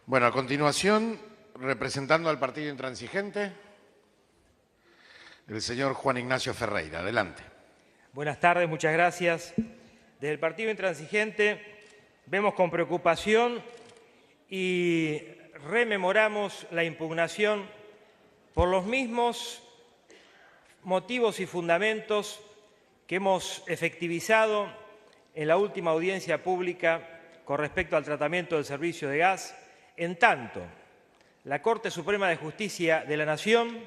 Bueno, a continuación, representando al Partido Intransigente, el señor Juan Ignacio Ferreira. Adelante. Buenas tardes, muchas gracias. Desde el Partido Intransigente vemos con preocupación y rememoramos la impugnación por los mismos motivos y fundamentos que hemos efectivizado en la última audiencia pública con respecto al tratamiento del servicio de gas, en tanto la Corte Suprema de Justicia de la Nación,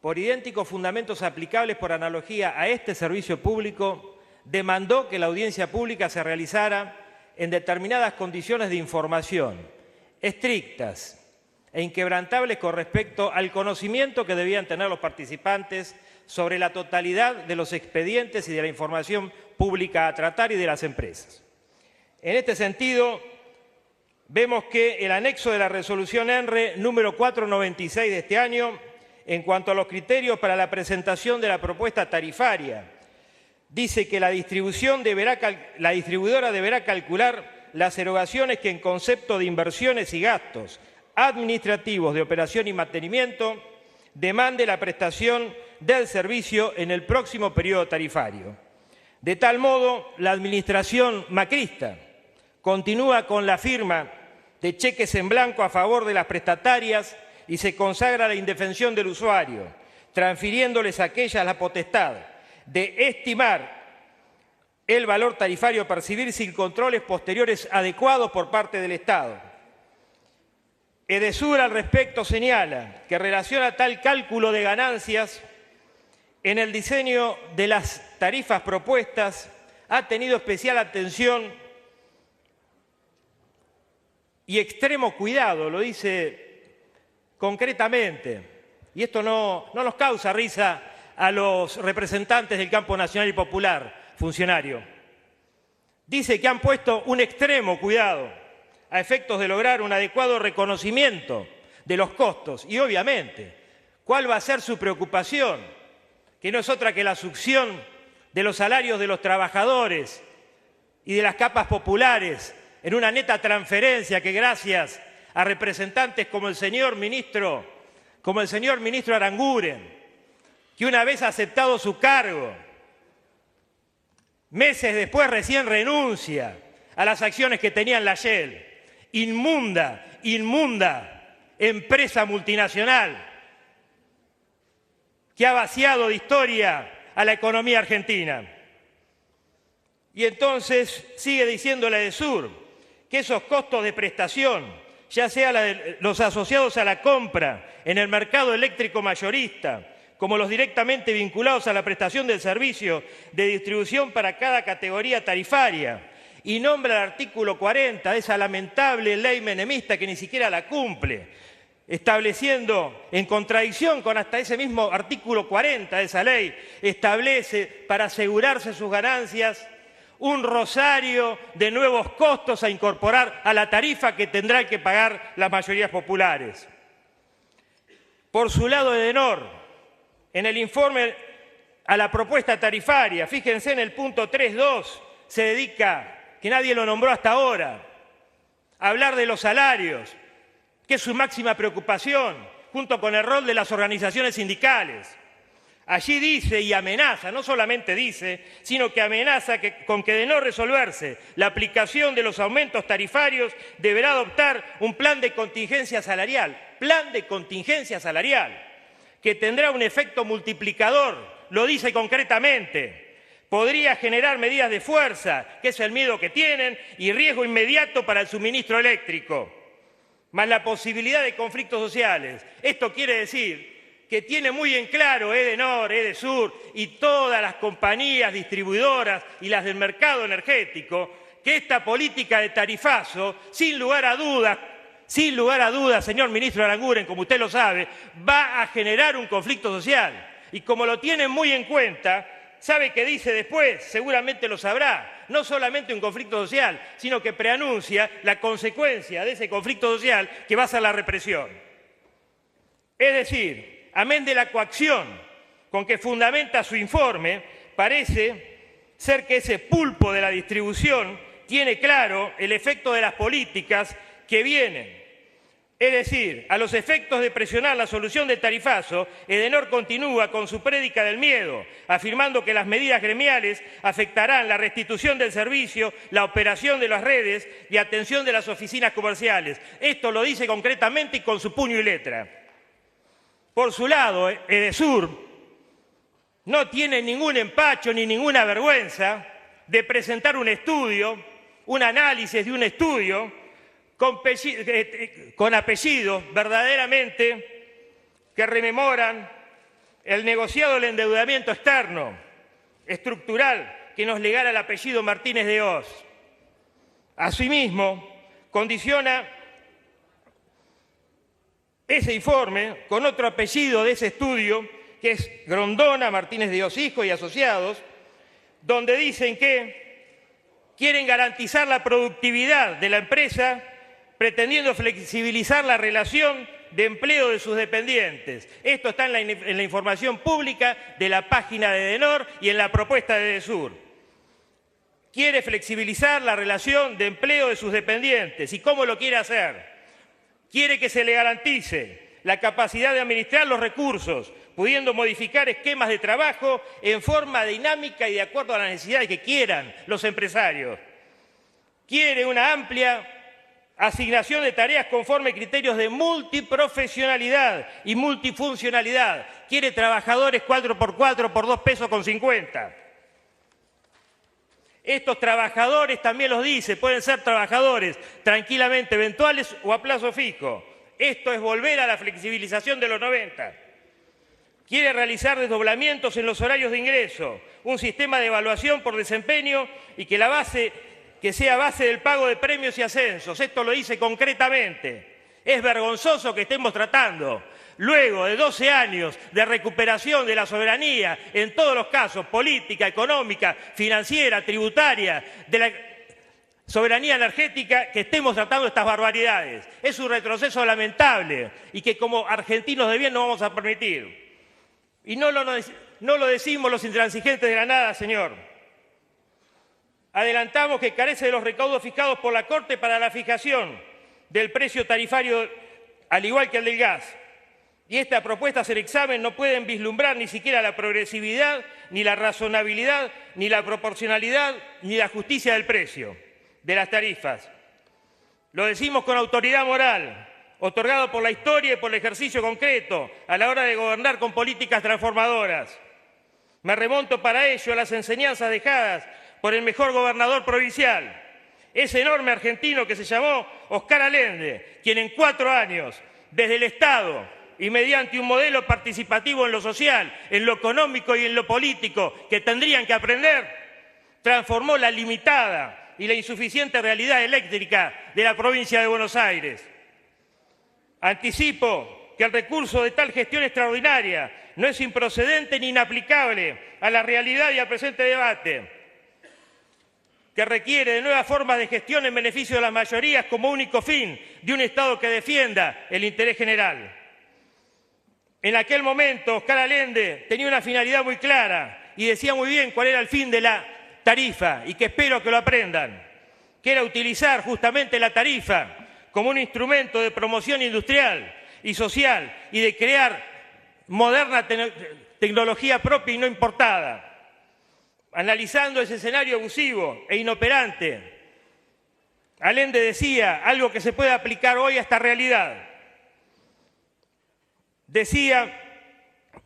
por idénticos fundamentos aplicables por analogía a este servicio público, demandó que la audiencia pública se realizara en determinadas condiciones de información, estrictas e inquebrantables con respecto al conocimiento que debían tener los participantes sobre la totalidad de los expedientes y de la información pública a tratar y de las empresas. En este sentido, vemos que el anexo de la resolución ENRE número 496 de este año, en cuanto a los criterios para la presentación de la propuesta tarifaria, dice que la distribuidora deberá calcular las erogaciones que en concepto de inversiones y gastos administrativos de operación y mantenimiento demande la prestación del servicio en el próximo periodo tarifario. De tal modo, la administración macrista continúa con la firma de cheques en blanco a favor de las prestatarias y se consagra la indefensión del usuario, transfiriéndoles a aquellas la potestad de estimar el valor tarifario a percibir sin controles posteriores adecuados por parte del Estado. Edesur al respecto señala que relaciona tal cálculo de ganancias en el diseño de las tarifas propuestas ha tenido especial atención y extremo cuidado, lo dice concretamente, y esto no nos causa risa a los representantes del campo nacional y popular, funcionario. Dice que han puesto un extremo cuidado a efectos de lograr un adecuado reconocimiento de los costos y, obviamente, ¿cuál va a ser su preocupación? Que no es otra que la succión de los salarios de los trabajadores y de las capas populares en una neta transferencia que gracias a representantes como el señor ministro Aranguren, que una vez aceptado su cargo, meses después recién renuncia a las acciones que tenía en la Shell, inmunda empresa multinacional que ha vaciado de historia a la economía argentina. Y entonces sigue diciendo la Edesur que esos costos de prestación, ya sea los asociados a la compra en el mercado eléctrico mayorista, como los directamente vinculados a la prestación del servicio de distribución para cada categoría tarifaria, y nombra el artículo 40 de esa lamentable ley menemista que ni siquiera la cumple, estableciendo, en contradicción con hasta ese mismo artículo 40 de esa ley, establece para asegurarse sus ganancias un rosario de nuevos costos a incorporar a la tarifa que tendrán que pagar las mayorías populares. Por su lado, Edenor, en el informe a la propuesta tarifaria, fíjense en el punto 3.2, se dedica, que nadie lo nombró hasta ahora, a hablar de los salarios, que es su máxima preocupación, junto con el rol de las organizaciones sindicales. Allí dice y amenaza, no solamente dice, sino que amenaza con que de no resolverse la aplicación de los aumentos tarifarios deberá adoptar un plan de contingencia salarial, que tendrá un efecto multiplicador, lo dice concretamente. Podría generar medidas de fuerza, que es el miedo que tienen, y riesgo inmediato para el suministro eléctrico, más la posibilidad de conflictos sociales. Esto quiere decir que tiene muy en claro Edenor, Edesur y todas las compañías distribuidoras y las del mercado energético, que esta política de tarifazo, sin lugar a dudas, señor ministro Aranguren, como usted lo sabe, va a generar un conflicto social. Y como lo tienen muy en cuenta, ¿sabe qué dice después? Seguramente lo sabrá. No solamente un conflicto social, sino que preanuncia la consecuencia de ese conflicto social que va a ser la represión. Es decir, amén de la coacción con que fundamenta su informe, parece ser que ese pulpo de la distribución tiene claro el efecto de las políticas que vienen Es decir, a los efectos de presionar la solución del tarifazo, Edenor continúa con su prédica del miedo, afirmando que las medidas gremiales afectarán la restitución del servicio, la operación de las redes y atención de las oficinas comerciales. Esto lo dice concretamente y con su puño y letra. Por su lado, Edesur no tiene ningún empacho ni ninguna vergüenza de presentar un estudio, un análisis de un estudio con apellidos verdaderamente que rememoran el negociado del endeudamiento externo, estructural, que nos legara el apellido Martínez de Oz. Asimismo, condiciona ese informe con otro apellido de ese estudio, que es Grondona, Martínez de Oz Hijo y Asociados, donde dicen que quieren garantizar la productividad de la empresa pretendiendo flexibilizar la relación de empleo de sus dependientes. Esto está en la información pública de la página de Edenor y en la propuesta de Edesur. Quiere flexibilizar la relación de empleo de sus dependientes. ¿Y cómo lo quiere hacer? Quiere que se le garantice la capacidad de administrar los recursos, pudiendo modificar esquemas de trabajo en forma dinámica y de acuerdo a las necesidades que quieran los empresarios. Quiere una amplia asignación de tareas conforme criterios de multiprofesionalidad y multifuncionalidad. Quiere trabajadores 4x4 por 2 pesos con 50. Estos trabajadores, también los dice, pueden ser trabajadores tranquilamente eventuales o a plazo fijo. Esto es volver a la flexibilización de los 90. Quiere realizar desdoblamientos en los horarios de ingreso, un sistema de evaluación por desempeño y que sea base del pago de premios y ascensos. Esto lo dice concretamente. Es vergonzoso que estemos tratando, luego de 12 años de recuperación de la soberanía, en todos los casos, política, económica, financiera, tributaria, de la soberanía energética, que estemos tratando estas barbaridades. Es un retroceso lamentable y que como argentinos de bien no vamos a permitir. Y no lo decimos los intransigentes de la nada, señor. Adelantamos que carece de los recaudos fijados por la Corte para la fijación del precio tarifario, al igual que el del gas. Y estas propuestas en examen no pueden vislumbrar ni siquiera la progresividad, ni la razonabilidad, ni la proporcionalidad, ni la justicia del precio de las tarifas. Lo decimos con autoridad moral, otorgado por la historia y por el ejercicio concreto a la hora de gobernar con políticas transformadoras. Me remonto para ello a las enseñanzas dejadas por el mejor gobernador provincial, ese enorme argentino que se llamó Oscar Allende, quien en 4 años, desde el Estado y mediante un modelo participativo en lo social, en lo económico y en lo político que tendrían que aprender, transformó la limitada y la insuficiente realidad eléctrica de la provincia de Buenos Aires. Anticipo que el recurso de tal gestión extraordinaria no es improcedente ni inaplicable a la realidad y al presente debate, que requiere de nuevas formas de gestión en beneficio de las mayorías como único fin de un Estado que defienda el interés general. En aquel momento, Oscar Allende tenía una finalidad muy clara y decía muy bien cuál era el fin de la tarifa, y que espero que lo aprendan, que era utilizar justamente la tarifa como un instrumento de promoción industrial y social y de crear moderna tecnología propia y no importada. Analizando ese escenario abusivo e inoperante, Allende decía algo que se puede aplicar hoy a esta realidad. Decía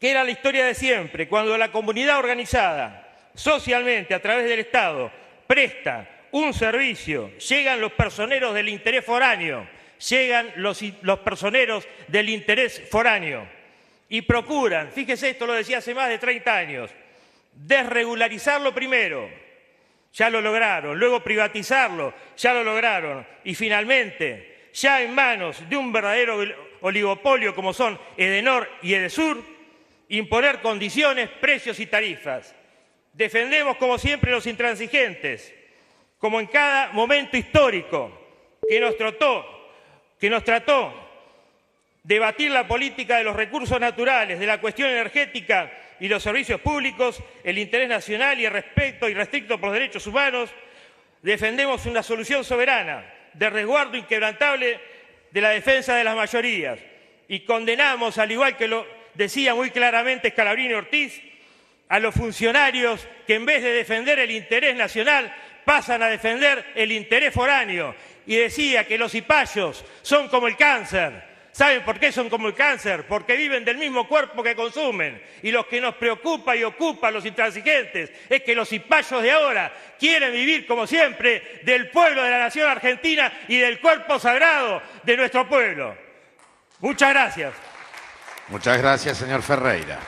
que era la historia de siempre, cuando la comunidad organizada socialmente a través del Estado presta un servicio, llegan los personeros del interés foráneo, llegan los personeros del interés foráneo y procuran, fíjese, esto lo decía hace más de 30 años, desregularizarlo primero, ya lo lograron, luego privatizarlo, ya lo lograron, y finalmente, ya en manos de un verdadero oligopolio como son Edenor y Edesur, imponer condiciones, precios y tarifas. Defendemos como siempre los intransigentes, como en cada momento histórico que nos trató de batir la política de los recursos naturales, de la cuestión energética y los servicios públicos, el interés nacional y el respeto irrestricto por los derechos humanos. Defendemos una solución soberana de resguardo inquebrantable de la defensa de las mayorías y condenamos, al igual que lo decía muy claramente Scalabrini Ortiz, a los funcionarios que en vez de defender el interés nacional pasan a defender el interés foráneo. Y decía que los cipayos son como el cáncer. ¿Saben por qué son como el cáncer? Porque viven del mismo cuerpo que consumen. Y lo que nos preocupa y ocupa a los intransigentes es que los cipayos de ahora quieren vivir, como siempre, del pueblo de la nación argentina y del cuerpo sagrado de nuestro pueblo. Muchas gracias. Muchas gracias, señor Ferreira.